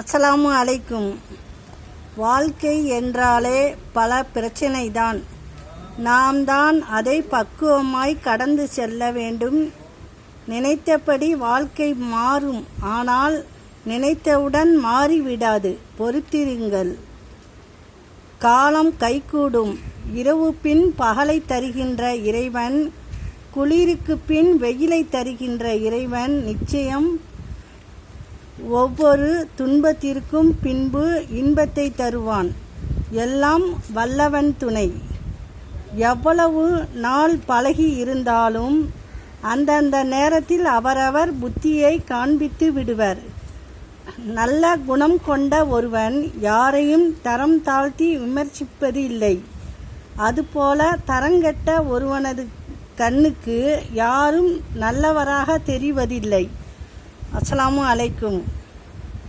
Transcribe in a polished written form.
அஸ்ஸலாமு அலைக்கும். வாழ்க்கை என்றாலே பல பிரச்சனைதான். நாம் தான் அதை பக்குவமாய் கடந்து செல்ல வேண்டும். நினைத்தபடி வாழ்க்கை மாறும், ஆனால் நினைத்தவுடன் மாறிவிடாது. பொறுத்திருங்கள், காலம் கைகூடும். இரவு பின் பகலை தருகின்ற இறைவன், குளிருக்கு பின் வெயிலை தருகின்ற இறைவன் நிச்சயம் ஒவ்வொரு துன்பத்திற்கும் பின்பு இன்பத்தை தருவான். எல்லாம் வல்லவன் துணை. எவ்வளவு நாள் பழகி இருந்தாலும் அந்தந்த நேரத்தில் அவரவர் புத்தியை காண்பித்து விடுவர். நல்ல குணம் கொண்ட ஒருவன் யாரையும் தரம் தாழ்த்தி விமர்சிப்பது இல்லை. அதுபோல தரங்கெட்ட ஒருவனது கண்ணுக்கு யாரும் நல்லவராக தெரிவதில்லை. அஸ்ஸலாமு அலைக்கும்.